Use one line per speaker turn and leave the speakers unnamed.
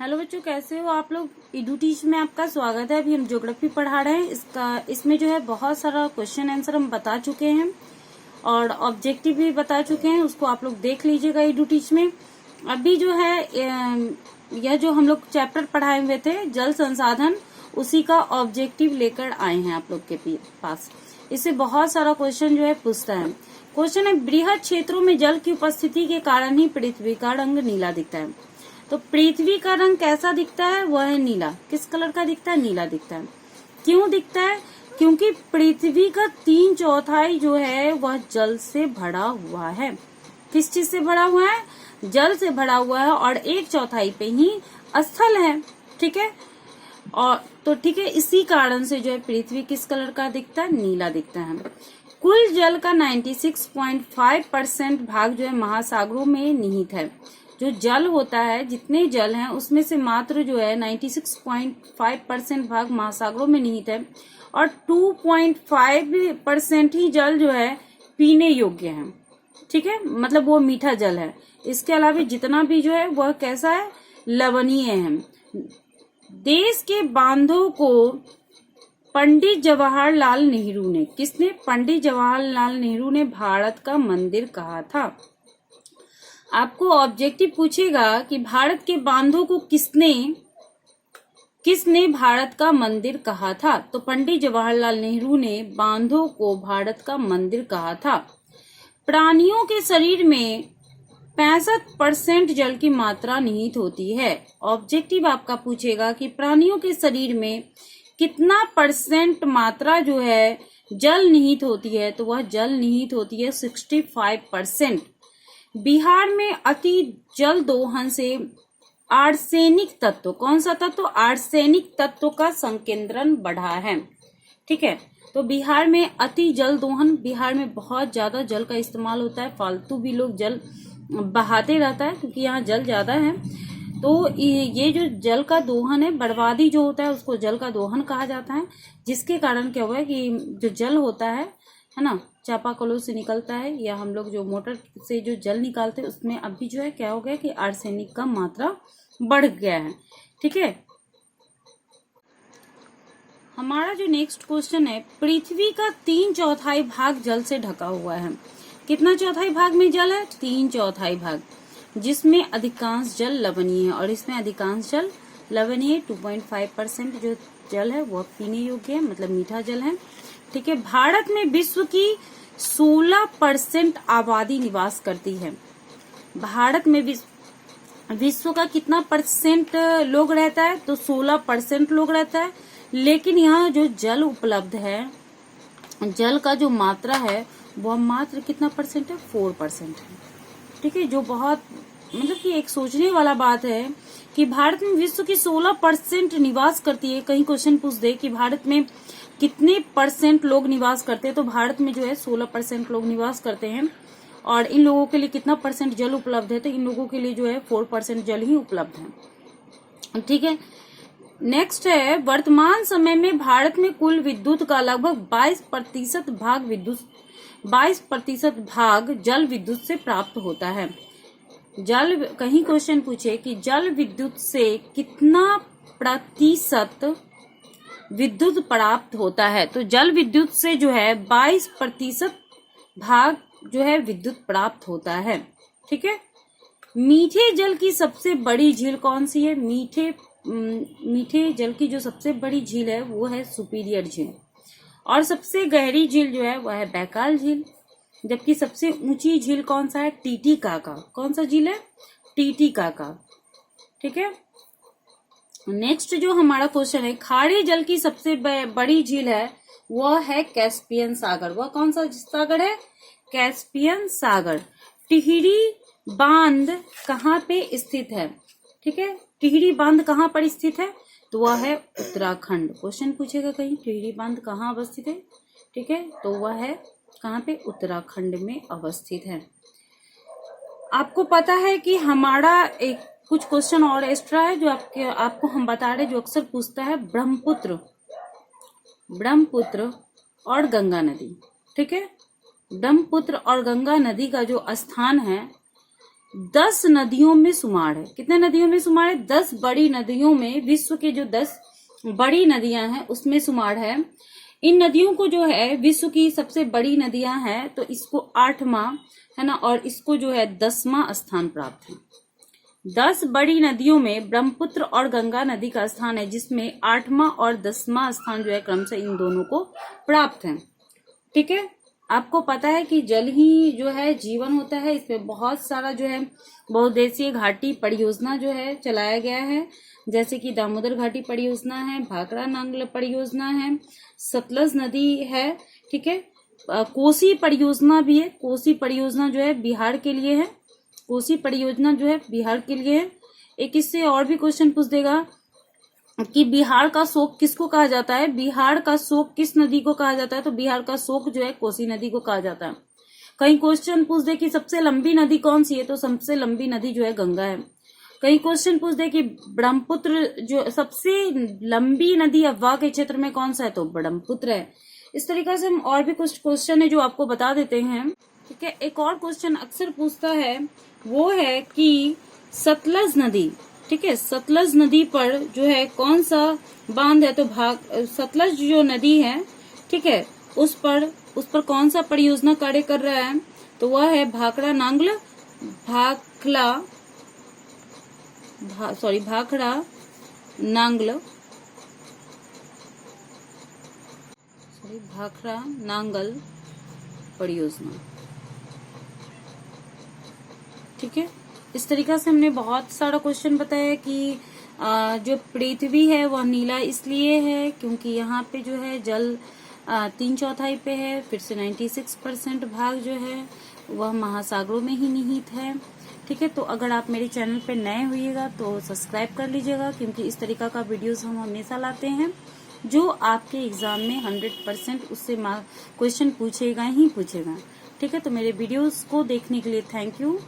Hello बच्चों, कैसे हो आप लोग। इडू टीच में आपका स्वागत है। अभी हम ज्योग्राफी पढ़ा रहे हैं। इसमें जो है बहुत सारा क्वेश्चन आंसर हम बता चुके हैं और ऑब्जेक्टिव भी बता चुके हैं। उसको आप लोग देख लीजिएगा इडू टीच में। अभी जो है यह जो हम लोग चैप्टर पढ़ाए हुए थे जल संसाधन, उसी का ऑब्जेक्टिव लेकर आए हैं आप लोग के पास। इससे बहुत सारा क्वेश्चन जो है पूछता है। क्वेश्चन है, बृहद क्षेत्रों में जल की उपस्थिति के कारण ही पृथ्वी का रंग नीला दिखता है। तो पृथ्वी का रंग कैसा दिखता है? वह है नीला। किस कलर का दिखता है? नीला दिखता है। क्यों दिखता है? क्योंकि पृथ्वी का 3/4 जो है वह जल से भरा हुआ है। किस चीज से भरा हुआ है? जल से भरा हुआ है। और 1/4 पे ही स्थल है। ठीक है। और तो ठीक है, इसी कारण से जो है पृथ्वी किस कलर का दिखता है? नीला दिखता है। कुल जल का 96.5% भाग जो है महासागरों में निहित है। जो जल होता है, जितने जल हैं उसमें से मात्र जो है 96.5% भाग महासागरों में निहित है और 2.5% ही जल जो है पीने योग्य है। ठीक है, मतलब वो मीठा जल है। इसके अलावा जितना भी जो है वह कैसा है? लवणीय है। देश के बांधों को पंडित जवाहरलाल नेहरू ने, किसने? पंडित जवाहरलाल नेहरू ने भारत का मंदिर कहा था। आपको ऑब्जेक्टिव पूछेगा कि भारत के बांधों को किसने भारत का मंदिर कहा था। तो पंडित जवाहरलाल नेहरू ने बांधों को भारत का मंदिर कहा था। प्राणियों के शरीर में 65% जल की मात्रा निहित होती है। ऑब्जेक्टिव आपका पूछेगा कि प्राणियों के शरीर में कितना % मात्रा जो है जल निहित होती है। तो वह जल निहित होती है 65%। बिहार में अति जल दोहन से आर्सेनिक तत्व, कौन सा तत्व? आर्सेनिक तत्व का संकेंद्रण बढ़ा है। ठीक है, तो बिहार में अति जल दोहन, बिहार में बहुत ज्यादा जल का इस्तेमाल होता है। फालतू भी लोग जल बहाते रहता है क्योंकि यहाँ जल ज्यादा है। तो ये जो जल का दोहन है, बर्बादी जो होता है उसको जल का दोहन कहा जाता है। जिसके कारण क्या हुआ है कि जो जल होता है ना, चापाकलों से निकलता है या हम लोग जो मोटर से जो जल निकालते हैं उसमें अभी जो है क्या हो गया कि आर्सेनिक का मात्रा बढ़ गया है। ठीक है, हमारा जो नेक्स्ट क्वेश्चन है, पृथ्वी का 3/4 भाग जल से ढका हुआ है। कितना चौथाई भाग में जल है? 3/4 भाग, जिसमें अधिकांश जल लवणीय है और इसमें अधिकांश जल लवणीय 2.5% जो जल है वह पीने योग्य है, मतलब मीठा जल है। ठीक है, भारत में विश्व की 16% आबादी निवास करती है। भारत में विश्व का कितना % लोग रहता है? तो 16% लोग रहता है। लेकिन यहाँ जो जल उपलब्ध है, जल का जो मात्रा है वह मात्र कितना % है? 4% है। ठीक है, जो बहुत मतलब कि एक सोचने वाला बात है कि भारत में विश्व की 16% निवास करती है। कहीं क्वेश्चन पूछ दे कि भारत में कितने % लोग निवास करते हैं, तो भारत में जो है 16% लोग निवास करते हैं। और इन लोगों के लिए कितना % जल उपलब्ध है? तो इन लोगों के लिए जो है 4% जल ही उपलब्ध है। ठीक है, नेक्स्ट है, वर्तमान समय में भारत में कुल विद्युत का लगभग 22% भाग जल विद्युत से प्राप्त होता है। कहीं क्वेश्चन पूछे कि जल विद्युत से कितना % विद्युत प्राप्त होता है, तो जल विद्युत से जो है 22% भाग जो है विद्युत प्राप्त होता है। ठीक है, मीठे जल की सबसे बड़ी झील कौन सी है? मीठे जल की जो सबसे बड़ी झील है वो है सुपीरियर झील। और सबसे गहरी झील जो है वह है बैकाल झील। जबकि सबसे ऊंची झील कौन सा है? टीटीकाका। कौन सा झील है? टीटीकाका। ठीक है, नेक्स्ट जो हमारा क्वेश्चन है, खारे जल की सबसे बड़ी झील है वह है कैस्पियन सागर। वह कौन सा सागर है? कैस्पियन सागर। टिहरी बांध कहाँ पे स्थित है? ठीक है, टिहरी बांध कहाँ पर स्थित है? तो वह है उत्तराखंड। क्वेश्चन पूछेगा कहीं टिहरी बांध कहाँ अवस्थित है। ठीक है, तो वह है कहाँ पे? उत्तराखंड में अवस्थित है। आपको पता है कि हमारा एक कुछ क्वेश्चन और एक्स्ट्रा है जो आपको हम बता रहे, जो अक्सर पूछता है, ब्रह्मपुत्र और गंगा नदी। ठीक है, ब्रह्मपुत्र और गंगा नदी का जो स्थान है 10 नदियों में शुमार है। कितने नदियों में शुमार है? 10 बड़ी नदियों में, विश्व के जो 10 बड़ी नदियां हैं उसमें शुमार है। इन नदियों को जो है विश्व की सबसे बड़ी नदियां हैं, तो इसको 8वां है ना, और इसको जो है 10वां स्थान प्राप्त है। 10 बड़ी नदियों में ब्रह्मपुत्र और गंगा नदी का स्थान है, जिसमें 8वां और 10वां स्थान जो है क्रमशः इन दोनों को प्राप्त है। ठीक है, आपको पता है कि जल ही जो है जीवन होता है। इसमें बहुत सारा जो है बहुउद्देशीय घाटी परियोजना जो है चलाया गया है, जैसे कि दामोदर घाटी परियोजना है, भाखड़ा नांगल परियोजना है, सतलज नदी है, ठीक है, कोसी परियोजना भी है। कोसी परियोजना जो है बिहार के लिए है। कोसी परियोजना जो है बिहार के लिए है। एक इससे और भी क्वेश्चन पूछ देगा कि बिहार का शोक किसको कहा जाता है? बिहार का शोक किस नदी को कहा जाता है? तो बिहार का शोक जो है कोसी नदी को कहा जाता है। कहीं क्वेश्चन पूछ दे कि सबसे लंबी नदी कौन सी है? तो सबसे लंबी नदी जो है गंगा है। कहीं क्वेश्चन पूछ दे कि ब्रह्मपुत्र जो सबसे लंबी नदी अफवाह के क्षेत्र में कौन सा है? तो ब्रह्मपुत्र है। इस तरीके से हम और भी कुछ क्वेश्चन है जो आपको बता देते हैं। ठीक है, एक और क्वेश्चन अक्सर पूछता है वो है कि सतलज नदी, ठीक है, सतलज नदी पर जो है कौन सा बांध है? तो सतलज जो नदी है, ठीक है, उस पर कौन सा परियोजना कार्य कर रहा है? तो वह है भाखड़ा नांगल भाखड़ा नांगल परियोजना। ठीक है, इस तरीका से हमने बहुत सारा क्वेश्चन बताया कि जो पृथ्वी है वह नीला इसलिए है क्योंकि यहाँ पे जो है जल 3/4 पे है। फिर से 96% भाग जो है वह महासागरों में ही निहित है। ठीक है, तो अगर आप मेरे चैनल पे नए होइएगा तो सब्सक्राइब कर लीजिएगा, क्योंकि इस तरीका का वीडियोस हम हमेशा लाते हैं जो आपके एग्जाम में 100% उससे क्वेश्चन पूछेगा ही पूछेगा। ठीक है, तो मेरे वीडियोस को देखने के लिए थैंक यू।